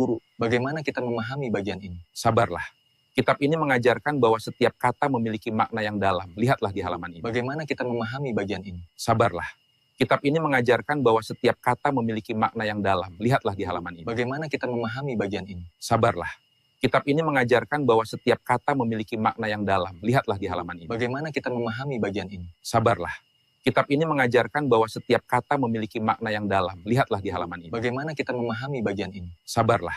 guru. Bagaimana kita memahami bagian ini? Sabarlah. Kitab ini mengajarkan bahwa setiap kata memiliki makna yang dalam. Lihatlah di halaman ini. Bagaimana kita memahami bagian ini? Sabarlah. Kitab ini mengajarkan bahwa setiap kata memiliki makna yang dalam. Lihatlah di halaman ini. Bagaimana kita memahami bagian ini? Sabarlah. Kitab ini mengajarkan bahwa setiap kata memiliki makna yang dalam. Lihatlah di halaman ini. Bagaimana kita memahami bagian ini? Sabarlah. Kitab ini mengajarkan bahwa setiap kata memiliki makna yang dalam. Lihatlah di halaman ini. Bagaimana kita memahami bagian ini? Sabarlah.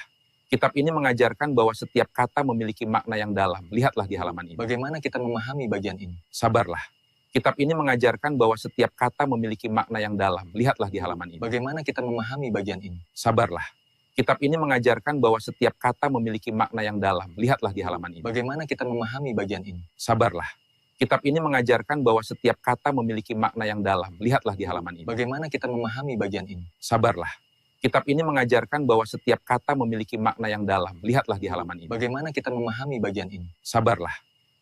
Kitab ini mengajarkan bahwa setiap kata memiliki makna yang dalam. Lihatlah di halaman ini. Bagaimana kita memahami bagian ini? Sabarlah. Kitab ini mengajarkan bahwa setiap kata memiliki makna yang dalam. Lihatlah di halaman ini. Bagaimana kita memahami bagian ini? Sabarlah. Kitab ini mengajarkan bahwa setiap kata memiliki makna yang dalam. Lihatlah di halaman ini. Bagaimana kita memahami bagian ini? Sabarlah. Kitab ini mengajarkan bahwa setiap kata memiliki makna yang dalam. Lihatlah di halaman ini. Bagaimana kita memahami bagian ini? Sabarlah. Kitab ini mengajarkan bahwa setiap kata memiliki makna yang dalam. Lihatlah di halaman ini. Bagaimana kita memahami bagian ini? Sabarlah.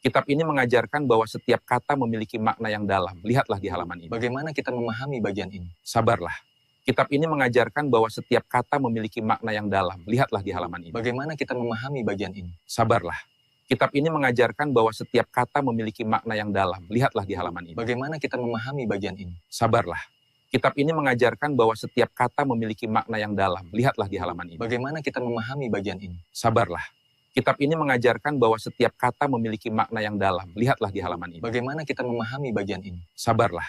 Kitab ini mengajarkan bahwa setiap kata memiliki makna yang dalam. Lihatlah di halaman ini. Bagaimana kita memahami bagian ini? Sabarlah. Kitab ini mengajarkan bahwa setiap kata memiliki makna yang dalam. Lihatlah di halaman ini. Bagaimana kita memahami bagian ini? Sabarlah. Kitab ini mengajarkan bahwa setiap kata memiliki makna yang dalam. Lihatlah di halaman ini. Bagaimana kita memahami bagian ini? Sabarlah. Kitab ini mengajarkan bahwa setiap kata memiliki makna yang dalam. Lihatlah di halaman ini. Bagaimana kita memahami bagian ini? Sabarlah. Kitab ini mengajarkan bahwa setiap kata memiliki makna yang dalam. Lihatlah di halaman ini. Bagaimana kita memahami bagian ini? Sabarlah.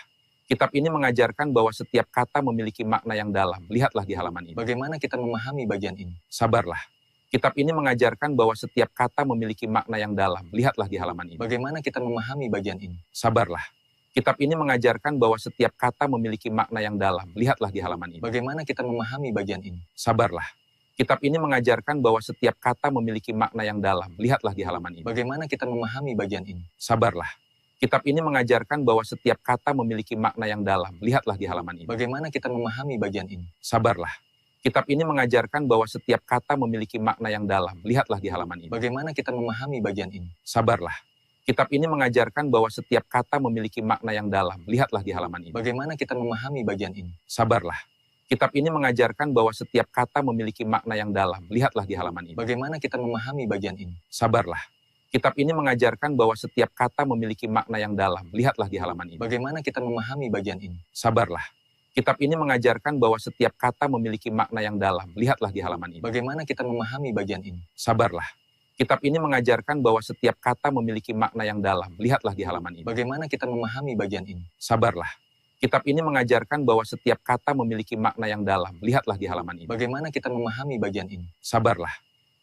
Kitab ini mengajarkan bahwa setiap kata memiliki makna yang dalam. Lihatlah di halaman ini. Bagaimana kita memahami bagian ini? Sabarlah. Kitab ini mengajarkan bahwa setiap kata memiliki makna yang dalam. Lihatlah di halaman ini. Bagaimana kita memahami bagian ini? Sabarlah. Kitab ini mengajarkan bahwa setiap kata memiliki makna yang dalam. Lihatlah di halaman ini. Bagaimana kita memahami bagian ini? Sabarlah. Kitab ini mengajarkan bahwa setiap kata memiliki makna yang dalam. Lihatlah di halaman ini. Bagaimana kita memahami bagian ini? Sabarlah. Kitab ini mengajarkan bahwa setiap kata memiliki makna yang dalam. Lihatlah di halaman ini. Bagaimana kita memahami bagian ini? Sabarlah. Kitab ini mengajarkan bahwa setiap kata memiliki makna yang dalam. Lihatlah di halaman ini. Bagaimana kita memahami bagian ini? Sabarlah. Kitab ini mengajarkan bahwa setiap kata memiliki makna yang dalam. Lihatlah di halaman ini. Bagaimana kita memahami bagian ini? Sabarlah. Kitab ini mengajarkan bahwa setiap kata memiliki makna yang dalam. Lihatlah di halaman ini. Bagaimana kita memahami bagian ini? Sabarlah. Kitab ini mengajarkan bahwa setiap kata memiliki makna yang dalam. Lihatlah di halaman ini. Bagaimana kita memahami bagian ini? Sabarlah. Kitab ini mengajarkan bahwa setiap kata memiliki makna yang dalam. Lihatlah di halaman ini. Bagaimana kita memahami bagian ini? Sabarlah. Kitab ini mengajarkan bahwa setiap kata memiliki makna yang dalam. Lihatlah di halaman ini. Bagaimana kita memahami bagian ini? Sabarlah. Kitab ini mengajarkan bahwa setiap kata memiliki makna yang dalam. Lihatlah di halaman ini. Bagaimana kita memahami bagian ini? Sabarlah.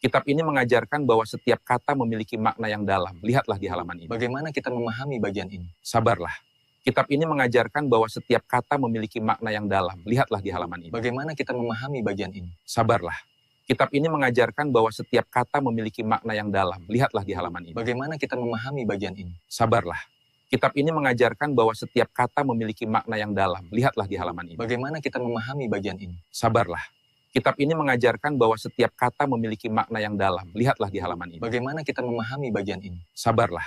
Kitab ini mengajarkan bahwa setiap kata memiliki makna yang dalam. Lihatlah di halaman ini. Bagaimana kita memahami bagian ini? Sabarlah. Kitab ini mengajarkan bahwa setiap kata memiliki makna yang dalam. Lihatlah di halaman ini. Bagaimana kita memahami bagian ini? Sabarlah. Kitab ini mengajarkan bahwa setiap kata memiliki makna yang dalam. Lihatlah di halaman ini. Bagaimana kita memahami bagian ini? Sabarlah. Kitab ini mengajarkan bahwa setiap kata memiliki makna yang dalam. Lihatlah di halaman ini. Bagaimana kita memahami bagian ini? Sabarlah. Kitab ini mengajarkan bahwa setiap kata memiliki makna yang dalam. Lihatlah di halaman ini. Bagaimana kita memahami bagian ini? Sabarlah. Kitab ini mengajarkan bahwa setiap kata memiliki makna yang dalam. Lihatlah di halaman ini. Bagaimana kita memahami bagian ini? Sabarlah.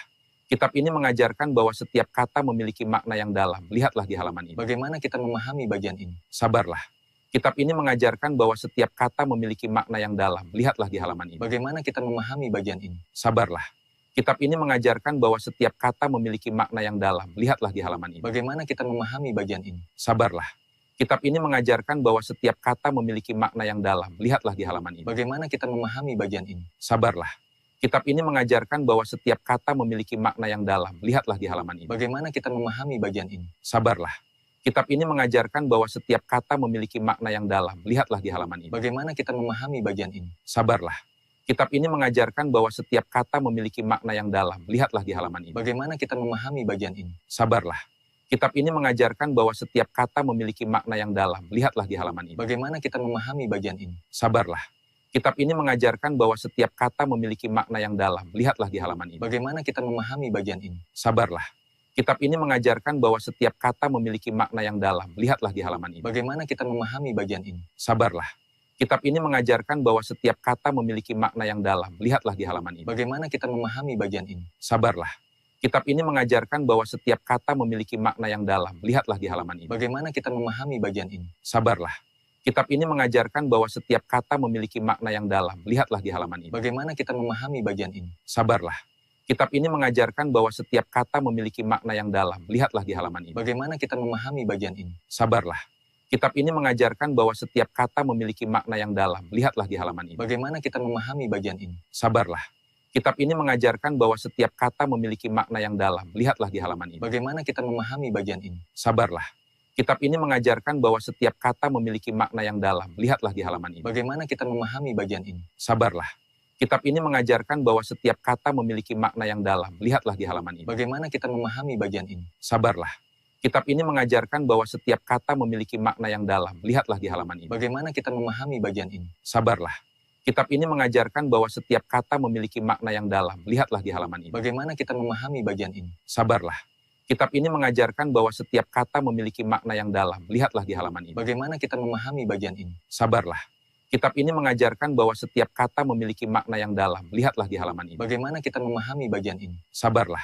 Kitab ini mengajarkan bahwa setiap kata memiliki makna yang dalam. Lihatlah di halaman ini. Bagaimana kita memahami bagian ini? Sabarlah. Kitab ini mengajarkan bahwa setiap kata memiliki makna yang dalam. Lihatlah di halaman ini. Bagaimana kita memahami bagian ini? Sabarlah. Kitab ini mengajarkan bahwa setiap kata memiliki makna yang dalam. Lihatlah di halaman ini. Bagaimana kita memahami bagian ini? Sabarlah. Kitab ini mengajarkan bahwa setiap kata memiliki makna yang dalam. Lihatlah di halaman ini. Bagaimana kita memahami bagian ini? Sabarlah. Kitab ini mengajarkan bahwa setiap kata memiliki makna yang dalam. Lihatlah di halaman ini. Bagaimana kita memahami bagian ini? Sabarlah. Kitab ini mengajarkan bahwa setiap kata memiliki makna yang dalam. Lihatlah di halaman ini. Bagaimana kita memahami bagian ini? Sabarlah. Kitab ini mengajarkan bahwa setiap kata memiliki makna yang dalam. Lihatlah di halaman ini. Bagaimana kita memahami bagian ini? Sabarlah. Kitab ini mengajarkan bahwa setiap kata memiliki makna yang dalam. Lihatlah di halaman ini. Bagaimana kita memahami bagian ini? Sabarlah. Kitab ini mengajarkan bahwa setiap kata memiliki makna yang dalam. Lihatlah di halaman ini. Bagaimana kita memahami bagian ini? Sabarlah. Kitab ini mengajarkan bahwa setiap kata memiliki makna yang dalam. Lihatlah di halaman ini. Bagaimana kita memahami bagian ini? Sabarlah. Kitab ini mengajarkan bahwa setiap kata memiliki makna yang dalam. Lihatlah di halaman ini. Bagaimana kita memahami bagian ini? Sabarlah. Kitab ini mengajarkan bahwa setiap kata memiliki makna yang dalam. Lihatlah di halaman ini. Bagaimana kita memahami bagian ini? Sabarlah. Kitab ini mengajarkan bahwa setiap kata memiliki makna yang dalam. Lihatlah di halaman ini. Bagaimana kita memahami bagian ini? Sabarlah. Kitab ini mengajarkan bahwa setiap kata memiliki makna yang dalam. Lihatlah di halaman ini. Bagaimana kita memahami bagian ini? Sabarlah. Kitab ini mengajarkan bahwa setiap kata memiliki makna yang dalam. Lihatlah di halaman ini. Bagaimana kita memahami bagian ini? Sabarlah. Kitab ini mengajarkan bahwa setiap kata memiliki makna yang dalam. Lihatlah di halaman ini. Bagaimana kita memahami bagian ini? Sabarlah. Kitab ini mengajarkan bahwa setiap kata memiliki makna yang dalam. Lihatlah di halaman ini. Bagaimana kita memahami bagian ini? Sabarlah. Kitab ini mengajarkan bahwa setiap kata memiliki makna yang dalam. Lihatlah di halaman ini. Bagaimana kita memahami bagian ini? Sabarlah. Kitab ini mengajarkan bahwa setiap kata memiliki makna yang dalam. Lihatlah di halaman ini. Bagaimana kita memahami bagian ini? Sabarlah. Kitab ini mengajarkan bahwa setiap kata memiliki makna yang dalam. Lihatlah di halaman ini. Bagaimana kita memahami bagian ini? Sabarlah. Kitab ini mengajarkan bahwa setiap kata memiliki makna yang dalam. Lihatlah di halaman ini. Bagaimana kita memahami bagian ini? Sabarlah.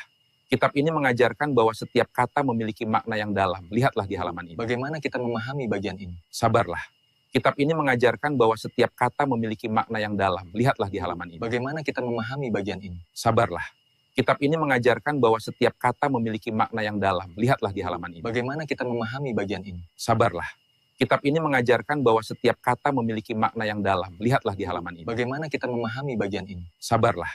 Kitab ini mengajarkan bahwa setiap kata memiliki makna yang dalam. Lihatlah di halaman ini. Bagaimana kita memahami bagian ini? Sabarlah. Kitab ini mengajarkan bahwa setiap kata memiliki makna yang dalam. Lihatlah di halaman ini. Bagaimana kita memahami bagian ini? Sabarlah. Kitab ini mengajarkan bahwa setiap kata memiliki makna yang dalam. Lihatlah di halaman ini. Bagaimana kita memahami bagian ini? Sabarlah. Kitab ini mengajarkan bahwa setiap kata memiliki makna yang dalam. Lihatlah di halaman ini. Bagaimana kita memahami bagian ini? Sabarlah.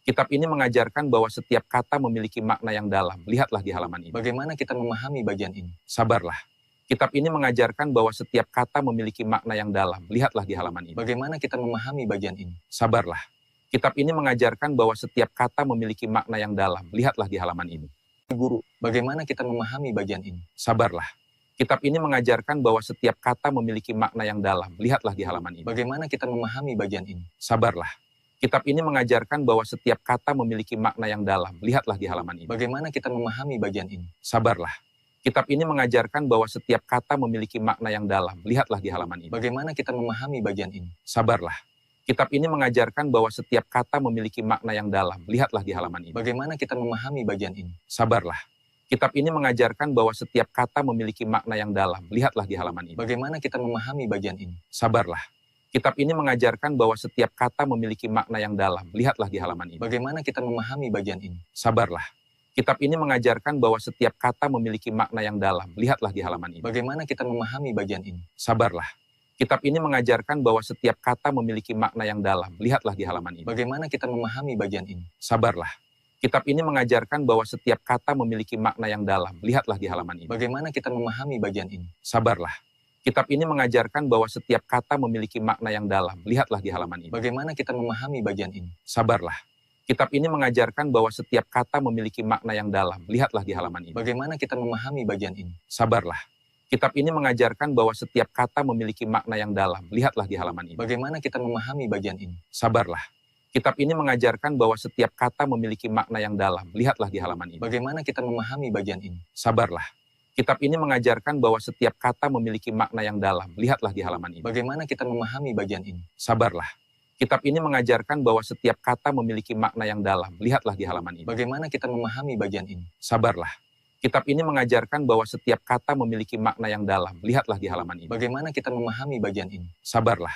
Kitab ini mengajarkan bahwa setiap kata memiliki makna yang dalam. Lihatlah di halaman ini. Bagaimana kita memahami bagian ini? Sabarlah. Kitab ini mengajarkan bahwa setiap kata memiliki makna yang dalam. Lihatlah di halaman ini. Bagaimana kita memahami bagian ini? Sabarlah. Kitab ini mengajarkan bahwa setiap kata memiliki makna yang dalam. Lihatlah di halaman ini. Guru, bagaimana kita memahami bagian ini? Sabarlah. Kitab ini mengajarkan bahwa setiap kata memiliki makna yang dalam. Lihatlah di halaman ini. Bagaimana kita memahami bagian ini? Sabarlah. Kitab ini mengajarkan bahwa setiap kata memiliki makna yang dalam. Lihatlah di halaman ini. Bagaimana kita memahami bagian ini? Sabarlah. Kitab ini mengajarkan bahwa setiap kata memiliki makna yang dalam. Lihatlah di halaman ini. Bagaimana kita memahami bagian ini? Sabarlah. Kitab ini mengajarkan bahwa setiap kata memiliki makna yang dalam. Lihatlah di halaman ini. Bagaimana kita memahami bagian ini? Sabarlah. Kitab ini mengajarkan bahwa setiap kata memiliki makna yang dalam. Lihatlah di halaman ini. Bagaimana kita memahami bagian ini? Sabarlah. Kitab ini mengajarkan bahwa setiap kata memiliki makna yang dalam. Lihatlah di halaman ini. Bagaimana kita memahami bagian ini? Sabarlah. Kitab ini mengajarkan bahwa setiap kata memiliki makna yang dalam. Lihatlah di halaman ini. Bagaimana kita memahami bagian ini? Sabarlah. Kitab ini mengajarkan bahwa setiap kata memiliki makna yang dalam. Lihatlah di halaman ini. Bagaimana kita memahami bagian ini? Sabarlah. Kitab ini mengajarkan bahwa setiap kata memiliki makna yang dalam. Lihatlah di halaman ini. Bagaimana kita memahami bagian ini? Sabarlah. Kitab ini mengajarkan bahwa setiap kata memiliki makna yang dalam. Lihatlah di halaman ini. Bagaimana kita memahami bagian ini? Sabarlah. Kitab ini mengajarkan bahwa setiap kata memiliki makna yang dalam. Lihatlah di halaman ini. Bagaimana kita memahami bagian ini? Sabarlah. Kitab ini mengajarkan bahwa setiap kata memiliki makna yang dalam. Lihatlah di halaman ini. Bagaimana kita memahami bagian ini? Sabarlah. Kitab ini mengajarkan bahwa setiap kata memiliki makna yang dalam. Lihatlah di halaman ini. Bagaimana kita memahami bagian ini? Sabarlah. Kitab ini mengajarkan bahwa setiap kata memiliki makna yang dalam. Lihatlah di halaman ini. Bagaimana kita memahami bagian ini? Sabarlah. Kitab ini mengajarkan bahwa setiap kata memiliki makna yang dalam. Lihatlah di halaman ini. Bagaimana kita memahami bagian ini? Sabarlah. Kitab ini mengajarkan bahwa setiap kata memiliki makna yang dalam. Lihatlah di halaman ini. Bagaimana kita memahami bagian ini? Sabarlah.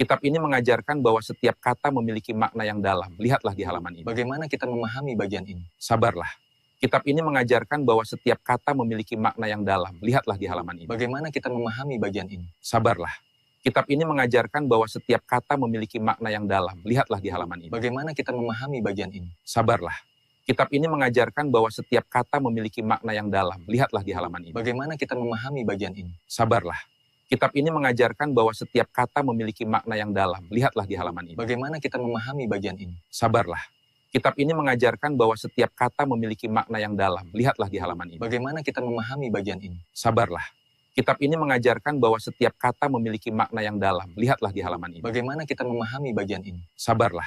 Kitab ini mengajarkan bahwa setiap kata memiliki makna yang dalam. Lihatlah di halaman ini. Bagaimana kita memahami bagian ini? Sabarlah. Kitab ini mengajarkan bahwa setiap kata memiliki makna yang dalam. Lihatlah di halaman ini. Bagaimana kita memahami bagian ini? Sabarlah. Kitab ini mengajarkan bahwa setiap kata memiliki makna yang dalam. Lihatlah di halaman ini. Bagaimana kita memahami bagian ini? Sabarlah. Kitab ini mengajarkan bahwa setiap kata memiliki makna yang dalam. Lihatlah di halaman ini. Bagaimana kita memahami bagian ini? Sabarlah. Kitab ini mengajarkan bahwa setiap kata memiliki makna yang dalam. Lihatlah di halaman ini. Bagaimana kita memahami bagian ini? Sabarlah. Kitab ini mengajarkan bahwa setiap kata memiliki makna yang dalam. Lihatlah di halaman ini. Bagaimana kita memahami bagian ini? Sabarlah. Kitab ini mengajarkan bahwa setiap kata memiliki makna yang dalam. Lihatlah di halaman ini. Bagaimana kita memahami bagian ini? Sabarlah.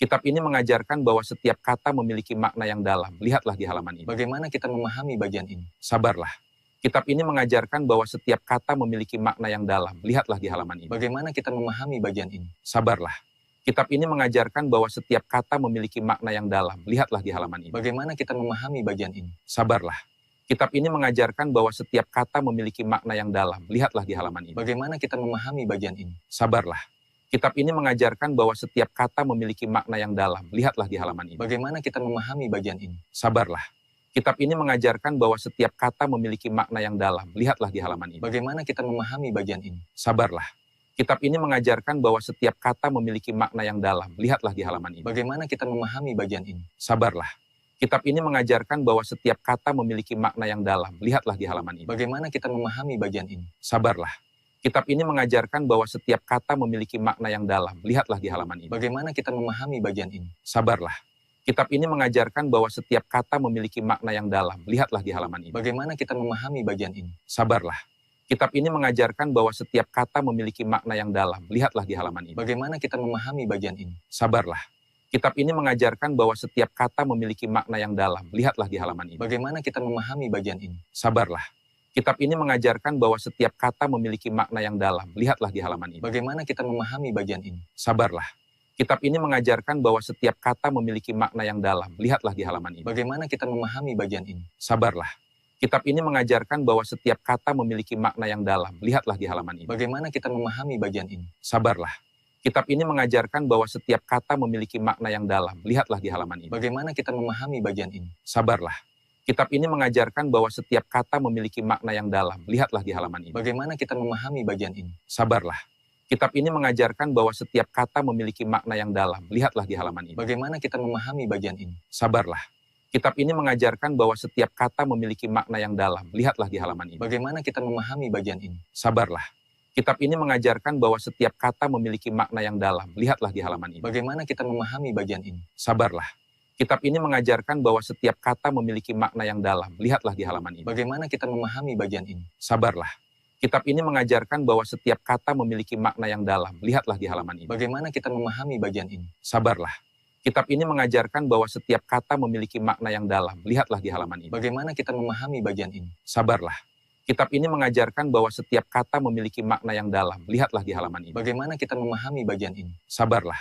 Kitab ini mengajarkan bahwa setiap kata memiliki makna yang dalam. Lihatlah di halaman ini. Bagaimana kita memahami bagian ini? Sabarlah. Kitab ini mengajarkan bahwa setiap kata memiliki makna yang dalam. Lihatlah di halaman ini. Bagaimana kita memahami bagian ini? Sabarlah. Kitab ini mengajarkan bahwa setiap kata memiliki makna yang dalam. Lihatlah di halaman ini. Bagaimana kita memahami bagian ini? Sabarlah. Kitab ini mengajarkan bahwa setiap kata memiliki makna yang dalam. Lihatlah di halaman ini. Bagaimana kita memahami bagian ini? Sabarlah. Kitab ini mengajarkan bahwa setiap kata memiliki makna yang dalam. Lihatlah di halaman ini. Bagaimana kita memahami bagian ini? Sabarlah. Kitab ini mengajarkan bahwa setiap kata memiliki makna yang dalam. Lihatlah di halaman ini. Bagaimana kita memahami bagian ini? Sabarlah. Kitab ini mengajarkan bahwa setiap kata memiliki makna yang dalam. Lihatlah di halaman ini. Bagaimana kita memahami bagian ini? Sabarlah. Kitab ini mengajarkan bahwa setiap kata memiliki makna yang dalam. Lihatlah di halaman ini. Bagaimana kita memahami bagian ini? Sabarlah. Kitab ini mengajarkan bahwa setiap kata memiliki makna yang dalam. Lihatlah di halaman ini. Bagaimana kita memahami bagian ini? Sabarlah. Kitab ini mengajarkan bahwa setiap kata memiliki makna yang dalam. Lihatlah di halaman ini. Bagaimana kita memahami bagian ini? Sabarlah. Kitab ini mengajarkan bahwa setiap kata memiliki makna yang dalam. Lihatlah di halaman ini. Bagaimana kita memahami bagian ini? Sabarlah. Kitab ini mengajarkan bahwa setiap kata memiliki makna yang dalam. Lihatlah di halaman ini. Bagaimana kita memahami bagian ini? Sabarlah. Kitab ini mengajarkan bahwa setiap kata memiliki makna yang dalam. Lihatlah di halaman ini. Bagaimana kita memahami bagian ini? Sabarlah. Kitab ini mengajarkan bahwa setiap kata memiliki makna yang dalam. Lihatlah di halaman ini. Bagaimana kita memahami bagian ini? Sabarlah. Kitab ini mengajarkan bahwa setiap kata memiliki makna yang dalam. Lihatlah di halaman ini. Bagaimana kita memahami bagian ini? Sabarlah. Kitab ini mengajarkan bahwa setiap kata memiliki makna yang dalam. Lihatlah di halaman ini. Bagaimana kita memahami bagian ini? Sabarlah. Kitab ini mengajarkan bahwa setiap kata memiliki makna yang dalam. Lihatlah di halaman ini. Bagaimana kita memahami bagian ini? Sabarlah. Kitab ini mengajarkan bahwa setiap kata memiliki makna yang dalam. Lihatlah di halaman ini. Bagaimana kita memahami bagian ini? Sabarlah. Kitab ini mengajarkan bahwa setiap kata memiliki makna yang dalam. Lihatlah di halaman ini. Bagaimana kita memahami bagian ini? Sabarlah. Kitab ini mengajarkan bahwa setiap kata memiliki makna yang dalam. Lihatlah di halaman ini. Bagaimana kita memahami bagian ini? Sabarlah. Kitab ini mengajarkan bahwa setiap kata memiliki makna yang dalam. Lihatlah di halaman ini. Bagaimana kita memahami bagian ini? Sabarlah. Kitab ini mengajarkan bahwa setiap kata memiliki makna yang dalam. Lihatlah di halaman ini. Bagaimana kita memahami bagian ini? Sabarlah. Kitab ini mengajarkan bahwa setiap kata memiliki makna yang dalam. Lihatlah di halaman ini. Bagaimana kita memahami bagian ini? Sabarlah. Kitab ini mengajarkan bahwa setiap kata memiliki makna yang dalam. Lihatlah di halaman ini. Bagaimana kita memahami bagian ini? Sabarlah.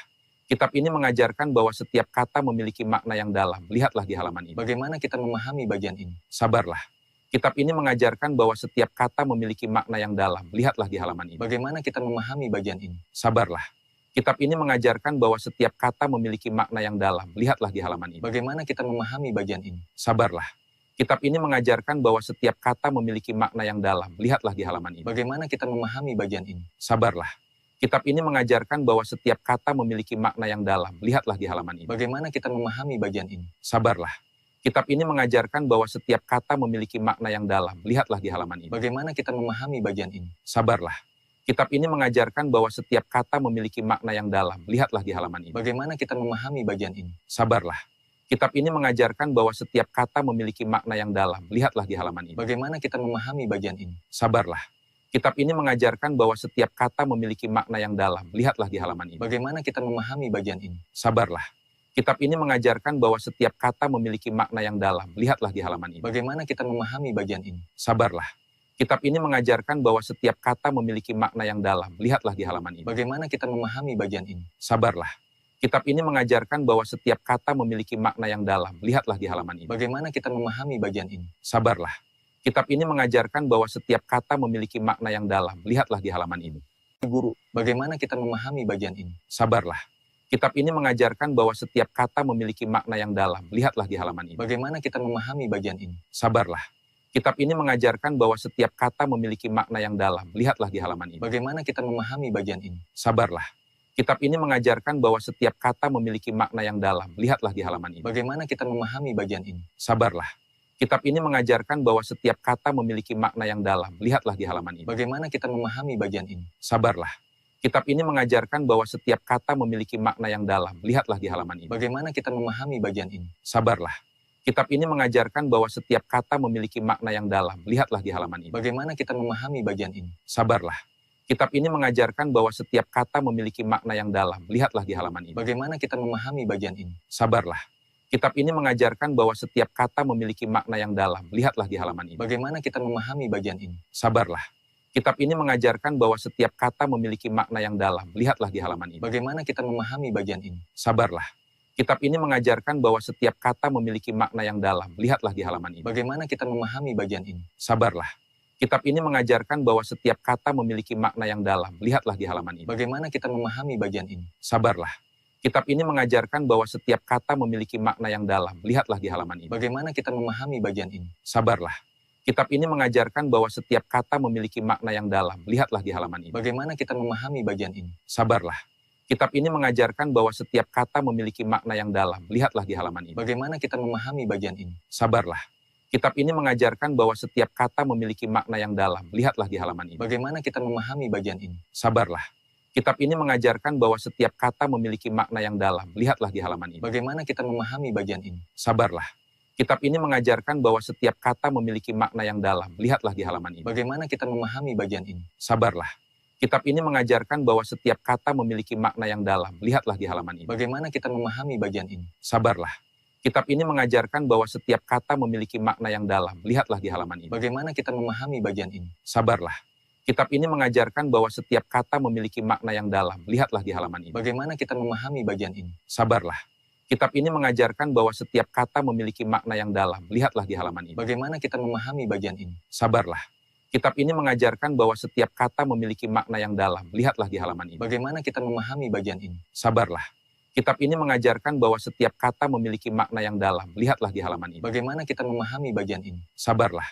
Kitab ini mengajarkan bahwa setiap kata memiliki makna yang dalam. Lihatlah di halaman ini. Bagaimana kita memahami bagian ini? Sabarlah. Kitab ini mengajarkan bahwa setiap kata memiliki makna yang dalam. Lihatlah di halaman ini. Bagaimana kita memahami bagian ini? Sabarlah. Kitab ini mengajarkan bahwa setiap kata memiliki makna yang dalam. Lihatlah di halaman ini. Bagaimana kita memahami bagian ini? Sabarlah. Kitab ini mengajarkan bahwa setiap kata memiliki makna yang dalam. Lihatlah di halaman ini. Bagaimana kita memahami bagian ini? Sabarlah. Kitab ini mengajarkan bahwa setiap kata memiliki makna yang dalam. Lihatlah di halaman ini. Bagaimana kita memahami bagian ini? Sabarlah. Kitab ini mengajarkan bahwa setiap kata memiliki makna yang dalam. Lihatlah di halaman ini. Bagaimana kita memahami bagian ini? Sabarlah. Kitab ini mengajarkan bahwa setiap kata memiliki makna yang dalam. Lihatlah di halaman ini. Bagaimana kita memahami bagian ini? Sabarlah. Kitab ini mengajarkan bahwa setiap kata memiliki makna yang dalam. Lihatlah di halaman ini. Bagaimana kita memahami bagian ini? Sabarlah. Kitab ini mengajarkan bahwa setiap kata memiliki makna yang dalam. Lihatlah di halaman ini. Bagaimana kita memahami bagian ini? Sabarlah. Kitab ini mengajarkan bahwa setiap kata memiliki makna yang dalam. Lihatlah di halaman ini. Bagaimana kita memahami bagian ini? Sabarlah. Kitab ini mengajarkan bahwa setiap kata memiliki makna yang dalam. Lihatlah di halaman ini. Bagaimana kita memahami bagian ini? Sabarlah. Kitab ini mengajarkan bahwa setiap kata memiliki makna yang dalam. Lihatlah di halaman ini. Bagaimana kita memahami bagian ini? Sabarlah. Kitab ini mengajarkan bahwa setiap kata memiliki makna yang dalam. Lihatlah di halaman ini. Guru, bagaimana kita memahami bagian ini? Sabarlah. Kitab ini mengajarkan bahwa setiap kata memiliki makna yang dalam. Lihatlah di halaman ini. Bagaimana kita memahami bagian ini? Sabarlah. Kitab ini mengajarkan bahwa setiap kata memiliki makna yang dalam. Lihatlah di halaman ini. Bagaimana kita memahami bagian ini? Sabarlah. Kitab ini mengajarkan bahwa setiap kata memiliki makna yang dalam. Lihatlah di halaman ini. Bagaimana kita memahami bagian ini? Sabarlah. Kitab ini mengajarkan bahwa setiap kata memiliki makna yang dalam. Lihatlah di halaman ini. Bagaimana kita memahami bagian ini? Sabarlah. Kitab ini mengajarkan bahwa setiap kata memiliki makna yang dalam. Lihatlah di halaman ini. Bagaimana kita memahami bagian ini? Sabarlah. Kitab ini mengajarkan bahwa setiap kata memiliki makna yang dalam. Lihatlah di halaman ini. Bagaimana kita memahami bagian ini? Sabarlah. Kitab ini mengajarkan bahwa setiap kata memiliki makna yang dalam. Lihatlah di halaman ini. Bagaimana kita memahami bagian ini? Sabarlah. Kitab ini mengajarkan bahwa setiap kata memiliki makna yang dalam. Lihatlah di halaman ini. Bagaimana kita memahami bagian ini? Sabarlah. Kitab ini mengajarkan bahwa setiap kata memiliki makna yang dalam. Lihatlah di halaman ini. Bagaimana kita memahami bagian ini? Sabarlah. Kitab ini mengajarkan bahwa setiap kata memiliki makna yang dalam. Lihatlah di halaman ini. Bagaimana kita memahami bagian ini? Sabarlah. Kitab ini mengajarkan bahwa setiap kata memiliki makna yang dalam. Lihatlah di halaman ini. Bagaimana kita memahami bagian ini? Sabarlah. Kitab ini mengajarkan bahwa setiap kata memiliki makna yang dalam. Lihatlah di halaman ini. Bagaimana kita memahami bagian ini? Sabarlah. Kitab ini mengajarkan bahwa setiap kata memiliki makna yang dalam. Lihatlah di halaman ini. Bagaimana kita memahami bagian ini? Sabarlah. Kitab ini mengajarkan bahwa setiap kata memiliki makna yang dalam. Lihatlah di halaman ini. Bagaimana kita memahami bagian ini? Sabarlah. Kitab ini mengajarkan bahwa setiap kata memiliki makna yang dalam. Lihatlah di halaman ini. Bagaimana kita memahami bagian ini? Sabarlah. Kitab ini mengajarkan bahwa setiap kata memiliki makna yang dalam. Lihatlah di halaman ini. Bagaimana kita memahami bagian ini? Sabarlah. Kitab ini mengajarkan bahwa setiap kata memiliki makna yang dalam. Lihatlah di halaman ini. Bagaimana kita memahami bagian ini? Sabarlah. Kitab ini mengajarkan bahwa setiap kata memiliki makna yang dalam. Lihatlah di halaman ini. Bagaimana kita memahami bagian ini? Sabarlah. Kitab ini mengajarkan bahwa setiap kata memiliki makna yang dalam. Lihatlah di halaman ini. Bagaimana kita memahami bagian ini? Sabarlah. Kitab ini mengajarkan bahwa setiap kata memiliki makna yang dalam. Lihatlah di halaman ini. Bagaimana kita memahami bagian ini? Sabarlah. Kitab ini mengajarkan bahwa setiap kata memiliki makna yang dalam. Lihatlah di halaman ini. Bagaimana kita memahami bagian ini? Sabarlah. Kitab ini mengajarkan bahwa setiap kata memiliki makna yang dalam. Lihatlah di halaman ini. Bagaimana kita memahami bagian ini? Sabarlah. Kitab ini mengajarkan bahwa setiap kata memiliki makna yang dalam. Lihatlah di halaman ini. Bagaimana kita memahami bagian ini? Sabarlah.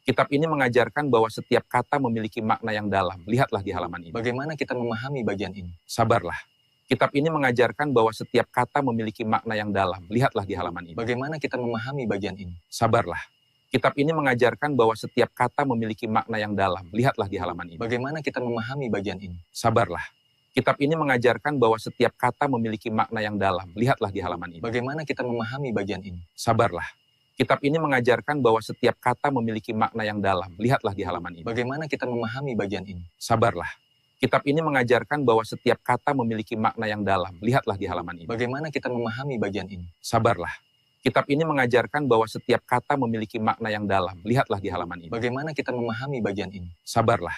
Kitab ini mengajarkan bahwa setiap kata memiliki makna yang dalam. Lihatlah di halaman ini. Bagaimana kita memahami bagian ini? Sabarlah. Kitab ini mengajarkan bahwa setiap kata memiliki makna yang dalam. Lihatlah di halaman ini. Bagaimana kita memahami bagian ini? Sabarlah. Kitab ini mengajarkan bahwa setiap kata memiliki makna yang dalam. Lihatlah di halaman ini. Bagaimana kita memahami bagian ini? Sabarlah. Kitab ini mengajarkan bahwa setiap kata memiliki makna yang dalam. Lihatlah di halaman ini. Bagaimana kita memahami bagian ini? Sabarlah. Kitab ini mengajarkan bahwa setiap kata memiliki makna yang dalam. Lihatlah di halaman ini. Bagaimana kita memahami bagian ini? Sabarlah. Kitab ini mengajarkan bahwa setiap kata memiliki makna yang dalam. Lihatlah di halaman ini. Bagaimana kita memahami bagian ini? Sabarlah. Kitab ini mengajarkan bahwa setiap kata memiliki makna yang dalam. Lihatlah di halaman ini. Bagaimana kita memahami bagian ini? Sabarlah.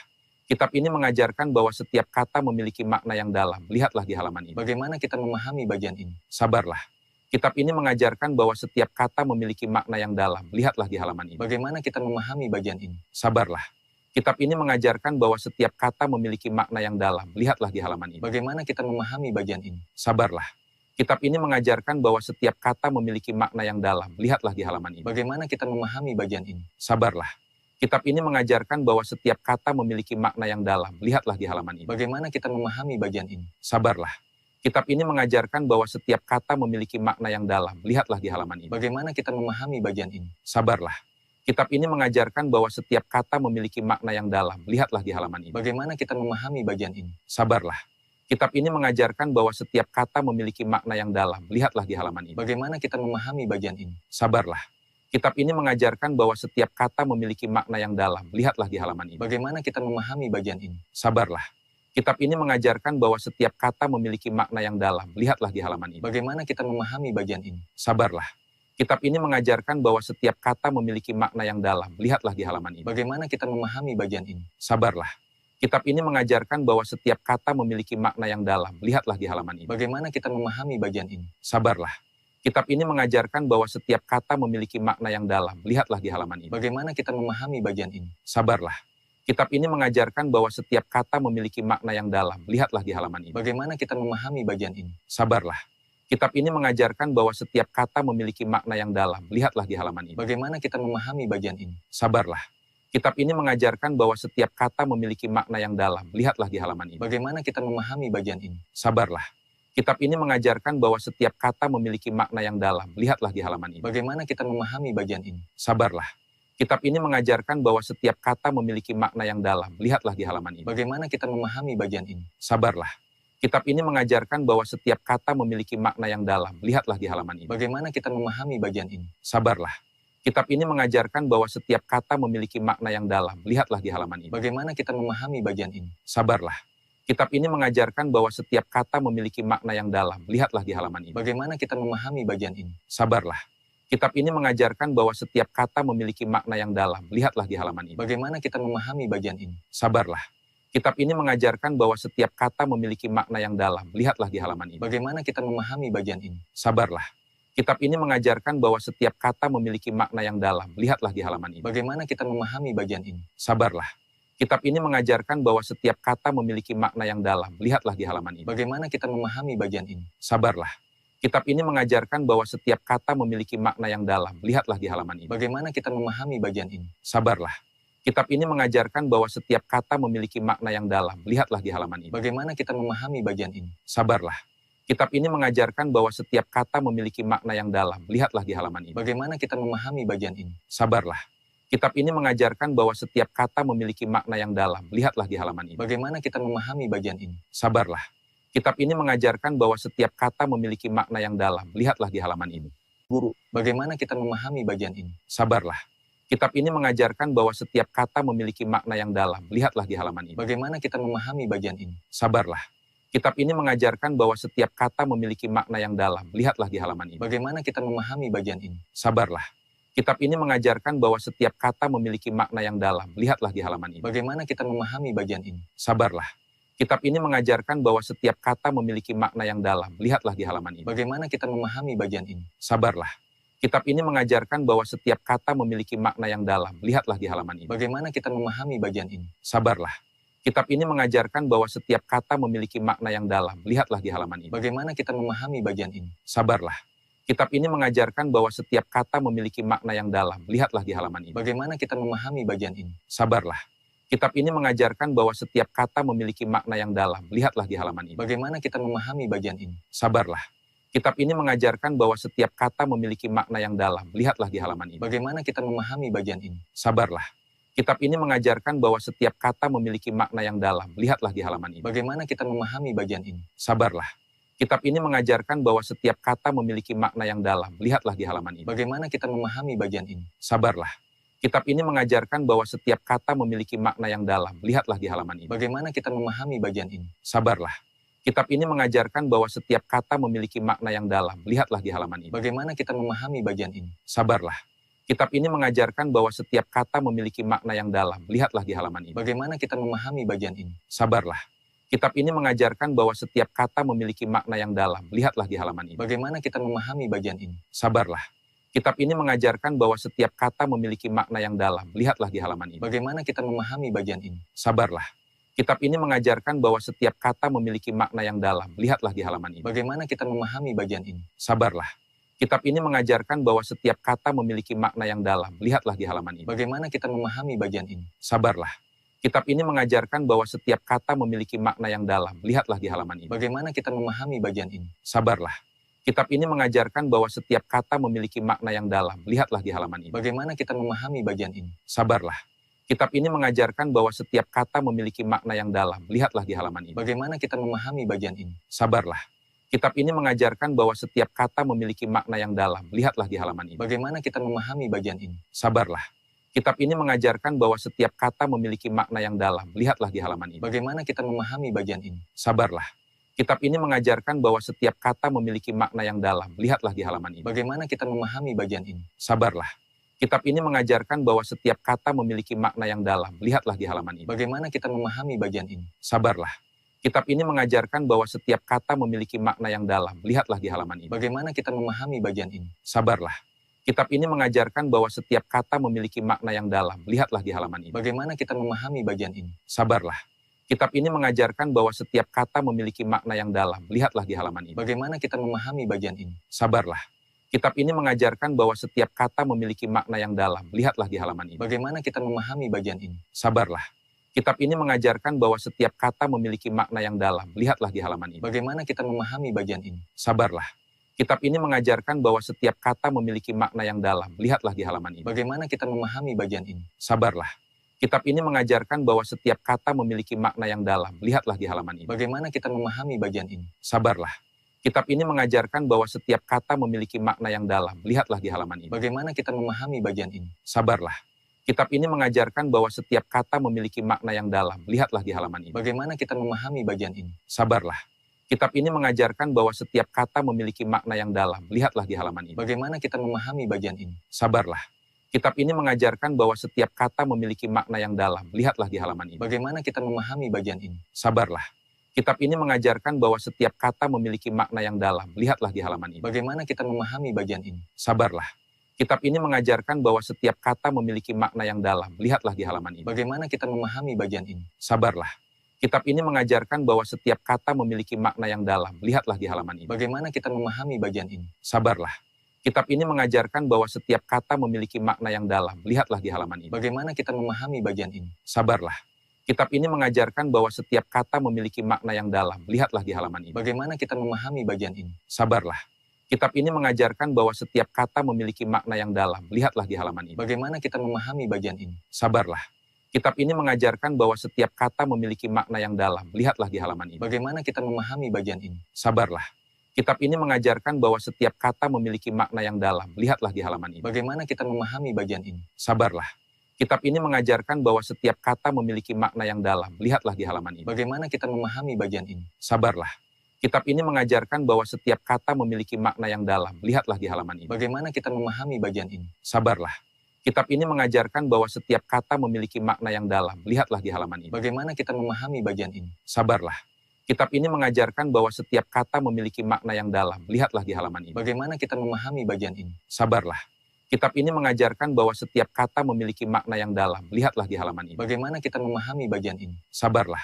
Kitab ini mengajarkan bahwa setiap kata memiliki makna yang dalam. Lihatlah di halaman ini. Bagaimana kita memahami bagian ini? Sabarlah. Kitab ini mengajarkan bahwa setiap kata memiliki makna yang dalam. Lihatlah di halaman ini. Bagaimana kita memahami bagian ini? Sabarlah. Kitab ini mengajarkan bahwa setiap kata memiliki makna yang dalam. Lihatlah di halaman ini. Bagaimana kita memahami bagian ini? Sabarlah. Kitab ini mengajarkan bahwa setiap kata memiliki makna yang dalam. Lihatlah di halaman ini. Bagaimana kita memahami bagian ini? Sabarlah. Kitab ini mengajarkan bahwa setiap kata memiliki makna yang dalam. Lihatlah di halaman ini. Bagaimana kita memahami bagian ini? Sabarlah. Kitab ini mengajarkan bahwa setiap kata memiliki makna yang dalam. Lihatlah di halaman ini. Bagaimana kita memahami bagian ini? Sabarlah. Kitab ini mengajarkan bahwa setiap kata memiliki makna yang dalam. Lihatlah di halaman ini. Bagaimana kita memahami bagian ini? Sabarlah. Kitab ini mengajarkan bahwa setiap kata memiliki makna yang dalam. Lihatlah di halaman ini. Bagaimana kita memahami bagian ini? Sabarlah. Kitab ini mengajarkan bahwa setiap kata memiliki makna yang dalam. Lihatlah di halaman ini. Bagaimana kita memahami bagian ini? Sabarlah. Kitab ini mengajarkan bahwa setiap kata memiliki makna yang dalam. Lihatlah di halaman ini. Bagaimana kita memahami bagian ini? Sabarlah. Kitab ini mengajarkan bahwa setiap kata memiliki makna yang dalam. Lihatlah di halaman ini. Bagaimana kita memahami bagian ini? Sabarlah. Kitab ini mengajarkan bahwa setiap kata memiliki makna yang dalam. Lihatlah di halaman ini. Bagaimana kita memahami bagian ini? Sabarlah. Kitab ini mengajarkan bahwa setiap kata memiliki makna yang dalam. Lihatlah di halaman ini. Bagaimana kita memahami bagian ini? Sabarlah. Kitab ini mengajarkan bahwa setiap kata memiliki makna yang dalam. Lihatlah di halaman ini. Bagaimana kita memahami bagian ini? Sabarlah. Kitab ini mengajarkan bahwa setiap kata memiliki makna yang dalam. Lihatlah di halaman ini. Bagaimana kita memahami bagian ini? Sabarlah. Kitab ini mengajarkan bahwa setiap kata memiliki makna yang dalam. Lihatlah di halaman ini. Bagaimana kita memahami bagian ini? Sabarlah. Kitab ini mengajarkan bahwa setiap kata memiliki makna yang dalam. Lihatlah di halaman ini. Bagaimana kita memahami bagian ini? Sabarlah. Kitab ini mengajarkan bahwa setiap kata memiliki makna yang dalam. Lihatlah di halaman ini. Bagaimana kita memahami bagian ini? Sabarlah. Kitab ini mengajarkan bahwa setiap kata memiliki makna yang dalam. Lihatlah di halaman ini. Bagaimana kita memahami bagian ini? Sabarlah. Kitab ini mengajarkan bahwa setiap kata memiliki makna yang dalam. Lihatlah di halaman ini. Bagaimana kita memahami bagian ini? Sabarlah. Kitab ini mengajarkan bahwa setiap kata memiliki makna yang dalam. Lihatlah di halaman ini. Bagaimana kita memahami bagian ini? Sabarlah. Kitab ini mengajarkan bahwa setiap kata memiliki makna yang dalam. Lihatlah di halaman ini. Bagaimana kita memahami bagian ini? Sabarlah. Kitab ini mengajarkan bahwa setiap kata memiliki makna yang dalam. Lihatlah di halaman ini. Bagaimana kita memahami bagian ini? Sabarlah. Kitab ini mengajarkan bahwa setiap kata memiliki makna yang dalam. Lihatlah di halaman ini. Bagaimana kita memahami bagian ini? Sabarlah. Kitab ini mengajarkan bahwa setiap kata memiliki makna yang dalam. Lihatlah di halaman ini. Bagaimana kita memahami bagian ini? Sabarlah. Kitab ini mengajarkan bahwa setiap kata memiliki makna yang dalam. Lihatlah di halaman ini. Bagaimana kita memahami bagian ini? Sabarlah. Kitab ini mengajarkan bahwa setiap kata memiliki makna yang dalam. Lihatlah di halaman ini. Bagaimana kita memahami bagian ini? Sabarlah. Kitab ini mengajarkan bahwa setiap kata memiliki makna yang dalam. Lihatlah di halaman ini. Bagaimana kita memahami bagian ini? Sabarlah. Kitab ini mengajarkan bahwa setiap kata memiliki makna yang dalam. Lihatlah di halaman ini. Bagaimana kita memahami bagian ini? Sabarlah. Kitab ini mengajarkan bahwa setiap kata memiliki makna yang dalam. Lihatlah di halaman ini. Guru, bagaimana kita memahami bagian ini? Sabarlah. Kitab ini mengajarkan bahwa setiap kata memiliki makna yang dalam. Lihatlah di halaman ini. Bagaimana kita memahami bagian ini? Sabarlah. Kitab ini mengajarkan bahwa setiap kata memiliki makna yang dalam. Lihatlah di halaman ini. Bagaimana kita memahami bagian ini? Sabarlah. Kitab ini mengajarkan bahwa setiap kata memiliki makna yang dalam. Lihatlah di halaman ini. Bagaimana kita memahami bagian ini? Sabarlah. Kitab ini mengajarkan bahwa setiap kata memiliki makna yang dalam. Lihatlah di halaman ini. Bagaimana kita memahami bagian ini? Sabarlah. Kitab ini mengajarkan bahwa setiap kata memiliki makna yang dalam. Lihatlah di halaman ini. Bagaimana kita memahami bagian ini? Sabarlah. Kitab ini mengajarkan bahwa setiap kata memiliki makna yang dalam. Lihatlah di halaman ini. Bagaimana kita memahami bagian ini? Sabarlah. Kitab ini mengajarkan bahwa setiap kata memiliki makna yang dalam. Lihatlah di halaman ini. Bagaimana kita memahami bagian ini? Sabarlah. Kitab ini mengajarkan bahwa setiap kata memiliki makna yang dalam. Lihatlah di halaman ini. Bagaimana kita memahami bagian ini? Sabarlah. Kitab ini mengajarkan bahwa setiap kata memiliki makna yang dalam. Lihatlah di halaman ini. Bagaimana kita memahami bagian ini? Sabarlah. Kitab ini mengajarkan bahwa setiap kata memiliki makna yang dalam. Lihatlah di halaman ini. Bagaimana kita memahami bagian ini? Sabarlah. Kitab ini mengajarkan bahwa setiap kata memiliki makna yang dalam. Lihatlah di halaman ini. Bagaimana kita memahami bagian ini? Sabarlah. Kitab ini mengajarkan bahwa setiap kata memiliki makna yang dalam. Lihatlah di halaman ini. Bagaimana kita memahami bagian ini? Sabarlah. Kitab ini mengajarkan bahwa setiap kata memiliki makna yang dalam. Lihatlah di halaman ini. Bagaimana kita memahami bagian ini? Sabarlah. Kitab ini mengajarkan bahwa setiap kata memiliki makna yang dalam. Lihatlah di halaman ini. Bagaimana kita memahami bagian ini? Sabarlah. Kitab ini mengajarkan bahwa setiap kata memiliki makna yang dalam. Lihatlah di halaman ini. Bagaimana kita memahami bagian ini? Sabarlah. Kitab ini mengajarkan bahwa setiap kata memiliki makna yang dalam. Lihatlah di halaman ini. Bagaimana kita memahami bagian ini? Sabarlah. Kitab ini mengajarkan bahwa setiap kata memiliki makna yang dalam. Lihatlah di halaman ini. Bagaimana kita memahami bagian ini? Sabarlah. Kitab ini mengajarkan bahwa setiap kata memiliki makna yang dalam. Lihatlah di halaman ini. Bagaimana kita memahami bagian ini? Sabarlah. Kitab ini mengajarkan bahwa setiap kata memiliki makna yang dalam. Lihatlah di halaman ini. Bagaimana kita memahami bagian ini? Sabarlah. Kitab ini mengajarkan bahwa setiap kata memiliki makna yang dalam. Lihatlah di halaman ini. Bagaimana kita memahami bagian ini? Sabarlah. Kitab ini mengajarkan bahwa setiap kata memiliki makna yang dalam. Lihatlah di halaman ini. Bagaimana kita memahami bagian ini? Sabarlah. Kitab ini mengajarkan bahwa setiap kata memiliki makna yang dalam. Lihatlah di halaman ini. Bagaimana kita memahami bagian ini? Sabarlah. Kitab ini mengajarkan bahwa setiap kata memiliki makna yang dalam. Lihatlah di halaman ini. Bagaimana kita memahami bagian ini? Sabarlah. Kitab ini mengajarkan bahwa setiap kata memiliki makna yang dalam. Lihatlah di halaman ini. Bagaimana kita memahami bagian ini? Sabarlah. Kitab ini mengajarkan bahwa setiap kata memiliki makna yang dalam. Lihatlah di halaman ini. Bagaimana kita memahami bagian ini? Sabarlah. Kitab ini mengajarkan bahwa setiap kata memiliki makna yang dalam. Lihatlah di halaman ini. Bagaimana kita memahami bagian ini? Sabarlah. Kitab ini mengajarkan bahwa setiap kata memiliki makna yang dalam. Lihatlah di halaman ini. Bagaimana kita memahami bagian ini? Sabarlah. Kitab ini mengajarkan bahwa setiap kata memiliki makna yang dalam. Lihatlah di halaman ini. Bagaimana kita memahami bagian ini? Sabarlah. Kitab ini mengajarkan bahwa setiap kata memiliki makna yang dalam. Lihatlah di halaman ini. Bagaimana kita memahami bagian ini? Sabarlah. Kitab ini mengajarkan bahwa setiap kata memiliki makna yang dalam. Lihatlah di halaman ini. Bagaimana kita memahami bagian ini? Sabarlah. Kitab ini mengajarkan bahwa setiap kata memiliki makna yang dalam. Lihatlah di halaman ini. Bagaimana kita memahami bagian ini? Sabarlah. Kitab ini mengajarkan bahwa setiap kata memiliki makna yang dalam. Lihatlah di halaman ini. Bagaimana kita memahami bagian ini? Sabarlah. Kitab ini mengajarkan bahwa setiap kata memiliki makna yang dalam. Lihatlah di halaman ini. Bagaimana kita memahami bagian ini? Sabarlah. Kitab ini mengajarkan bahwa setiap kata memiliki makna yang dalam. Lihatlah di halaman ini. Bagaimana kita memahami bagian ini? Sabarlah. Kitab ini mengajarkan bahwa setiap kata memiliki makna yang dalam. Lihatlah di halaman ini. Bagaimana kita memahami bagian ini? Sabarlah. Kitab ini mengajarkan bahwa setiap kata memiliki makna yang dalam. Lihatlah di halaman ini. Bagaimana kita memahami bagian ini? Sabarlah. Kitab ini mengajarkan bahwa setiap kata memiliki makna yang dalam. Lihatlah di halaman ini. Bagaimana kita memahami bagian ini? Sabarlah. Kitab ini mengajarkan bahwa setiap kata memiliki makna yang dalam. Lihatlah di halaman ini. Bagaimana kita memahami bagian ini? Sabarlah. Kitab ini mengajarkan bahwa setiap kata memiliki makna yang dalam. Lihatlah di halaman ini. Bagaimana kita memahami bagian ini? Sabarlah. Kitab ini mengajarkan bahwa setiap kata memiliki makna yang dalam. Lihatlah di halaman ini. Bagaimana kita memahami bagian ini? Sabarlah. Kitab ini mengajarkan bahwa setiap kata memiliki makna yang dalam. Lihatlah di halaman ini. Bagaimana kita memahami bagian ini? Sabarlah. Kitab ini mengajarkan bahwa setiap kata memiliki makna yang dalam. Lihatlah di halaman ini. Bagaimana kita memahami bagian ini? Sabarlah. Kitab ini mengajarkan bahwa setiap kata memiliki makna yang dalam. Lihatlah di halaman ini. Bagaimana kita memahami bagian ini? Sabarlah. Kitab ini mengajarkan bahwa setiap kata memiliki makna yang dalam. Lihatlah di halaman ini. Bagaimana kita memahami bagian ini? Sabarlah. Kitab ini mengajarkan bahwa setiap kata memiliki makna yang dalam. Lihatlah di halaman ini. Bagaimana kita memahami bagian ini? Sabarlah. Kitab ini mengajarkan bahwa setiap kata memiliki makna yang dalam. Lihatlah di halaman ini. Bagaimana kita memahami bagian ini? Sabarlah. Kitab ini mengajarkan bahwa setiap kata memiliki makna yang dalam. Lihatlah di halaman ini. Bagaimana kita memahami bagian ini? Sabarlah. Kitab ini mengajarkan bahwa setiap kata memiliki makna yang dalam. Lihatlah di halaman ini. Bagaimana kita memahami bagian ini? Sabarlah. Kitab ini mengajarkan bahwa setiap kata memiliki makna yang dalam. Lihatlah di halaman ini. Bagaimana kita memahami bagian ini? Sabarlah.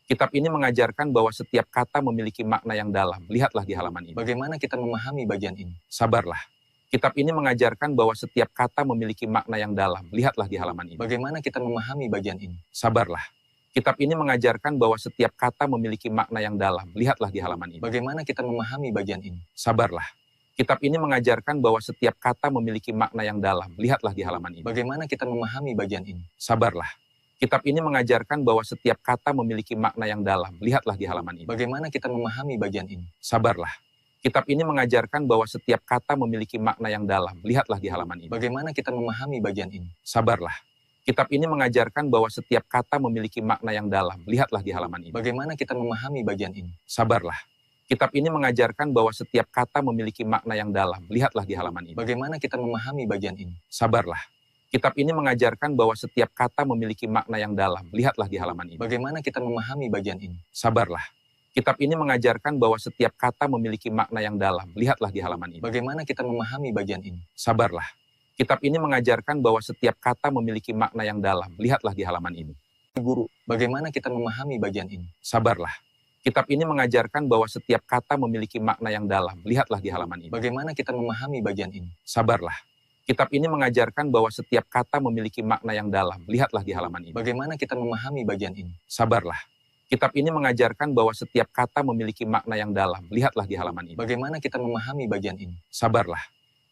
Kitab ini mengajarkan bahwa setiap kata memiliki makna yang dalam. Lihatlah di halaman ini. Bagaimana kita memahami bagian ini? Sabarlah. Kitab ini mengajarkan bahwa setiap kata memiliki makna yang dalam. Lihatlah di halaman ini. Bagaimana kita memahami bagian ini? Sabarlah. Kitab ini mengajarkan bahwa setiap kata memiliki makna yang dalam. Lihatlah di halaman ini. Bagaimana kita memahami bagian ini? Sabarlah. Kitab ini mengajarkan bahwa setiap kata memiliki makna yang dalam. Lihatlah di halaman ini. Bagaimana kita memahami bagian ini? Sabarlah. Kitab ini mengajarkan bahwa setiap kata memiliki makna yang dalam. Lihatlah di halaman ini. Bagaimana kita memahami bagian ini? Sabarlah. Kitab ini mengajarkan bahwa setiap kata memiliki makna yang dalam. Lihatlah di halaman ini. Bagaimana kita memahami bagian ini? Sabarlah. Kitab ini mengajarkan bahwa setiap kata memiliki makna yang dalam. Lihatlah di halaman ini. Bagaimana kita memahami bagian ini? Sabarlah. Kitab ini mengajarkan bahwa setiap kata memiliki makna yang dalam. Lihatlah di halaman ini. Bagaimana kita memahami bagian ini? Sabarlah. Kitab ini mengajarkan bahwa setiap kata memiliki makna yang dalam. Lihatlah di halaman ini. Bagaimana kita memahami bagian ini? Sabarlah. Kitab ini mengajarkan bahwa setiap kata memiliki makna yang dalam. Lihatlah di halaman ini. Bagaimana kita memahami bagian ini? Sabarlah. Kitab ini mengajarkan bahwa setiap kata memiliki makna yang dalam. Lihatlah di halaman ini. Guru, bagaimana kita memahami bagian ini? Sabarlah. Kitab ini mengajarkan bahwa setiap kata memiliki makna yang dalam. Lihatlah di halaman ini. Bagaimana kita memahami bagian ini? Sabarlah. Kitab ini mengajarkan bahwa setiap kata memiliki makna yang dalam. Lihatlah di halaman ini. Bagaimana kita memahami bagian ini? Sabarlah. Kitab ini mengajarkan bahwa setiap kata memiliki makna yang dalam. Lihatlah di halaman ini. Bagaimana kita memahami bagian ini? Sabarlah.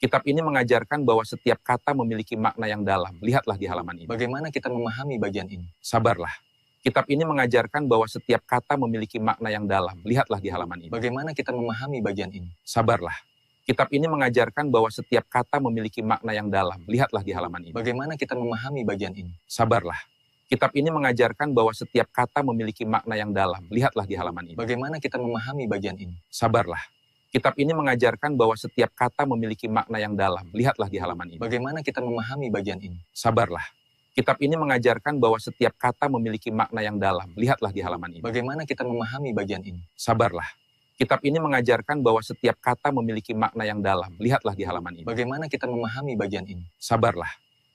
Kitab ini mengajarkan bahwa setiap kata memiliki makna yang dalam. Lihatlah di halaman ini. Bagaimana kita memahami bagian ini? Sabarlah. Kitab ini mengajarkan bahwa setiap kata memiliki makna yang dalam. Lihatlah di halaman ini. Bagaimana kita memahami bagian ini? Sabarlah. Kitab ini mengajarkan bahwa setiap kata memiliki makna yang dalam. Lihatlah di halaman ini. Bagaimana kita memahami bagian ini? Sabarlah. Kitab ini mengajarkan bahwa setiap kata memiliki makna yang dalam. Lihatlah di halaman ini. Bagaimana kita memahami bagian ini? Sabarlah. Kitab ini mengajarkan bahwa setiap kata memiliki makna yang dalam. Lihatlah di halaman ini. Bagaimana kita memahami bagian ini? Sabarlah. Kitab ini mengajarkan bahwa setiap kata memiliki makna yang dalam. Lihatlah di halaman ini. Bagaimana kita memahami bagian ini? Sabarlah. Kitab ini mengajarkan bahwa setiap kata memiliki makna yang dalam. Lihatlah di halaman ini. Bagaimana kita memahami bagian ini? Sabarlah.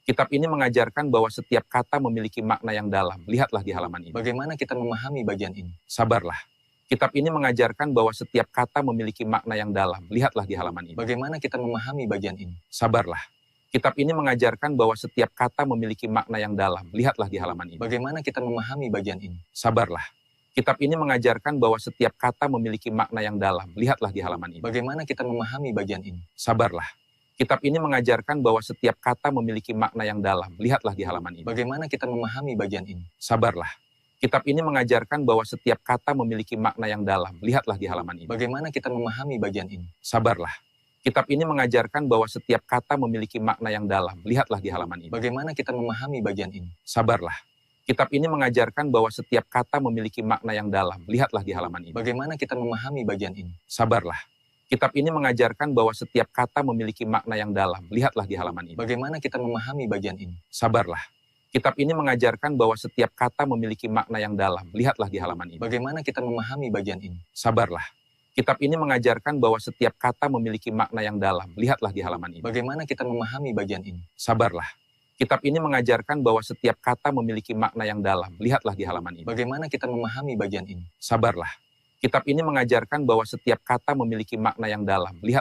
Kitab ini mengajarkan bahwa setiap kata memiliki makna yang dalam. Lihatlah di halaman ini. Bagaimana kita memahami bagian ini? Sabarlah. Kitab ini mengajarkan bahwa setiap kata memiliki makna yang dalam. Lihatlah di halaman ini. Bagaimana kita memahami bagian ini? Sabarlah. Kitab ini mengajarkan bahwa setiap kata memiliki makna yang dalam. Lihatlah di halaman ini. Bagaimana kita memahami bagian ini? Sabarlah. Kitab ini mengajarkan bahwa setiap kata memiliki makna yang dalam. Lihatlah di halaman ini. Bagaimana kita memahami bagian ini? Sabarlah. Kitab ini mengajarkan bahwa setiap kata memiliki makna yang dalam. Lihatlah di halaman ini. Bagaimana kita memahami bagian ini? Sabarlah. Kitab ini mengajarkan bahwa setiap kata memiliki makna yang dalam. Lihatlah di halaman ini. Bagaimana kita memahami bagian ini? Sabarlah. Kitab ini mengajarkan bahwa setiap kata memiliki makna yang dalam. Lihatlah di halaman ini. Bagaimana kita memahami bagian ini? Sabarlah. Kitab ini mengajarkan bahwa setiap kata memiliki makna yang dalam. Lihatlah di halaman ini. Bagaimana kita memahami bagian ini? Sabarlah. Kitab ini mengajarkan bahwa setiap kata memiliki makna yang dalam. Lihatlah di halaman ini. Bagaimana kita memahami bagian ini? Sabarlah. Kitab ini mengajarkan bahwa setiap kata memiliki makna yang dalam. Lihatlah di halaman ini. Bagaimana kita memahami bagian ini? Sabarlah. Kitab ini mengajarkan bahwa setiap kata memiliki makna yang dalam. Lihatlah di halaman ini. Bagaimana kita memahami bagian ini? Sabarlah. Kitab ini mengajarkan bahwa setiap kata memiliki makna yang dalam. Lihatlah di halaman ini. Bagaimana kita memahami bagian ini? Sabarlah. Kitab ini mengajarkan bahwa setiap kata memiliki makna yang dalam. Lihat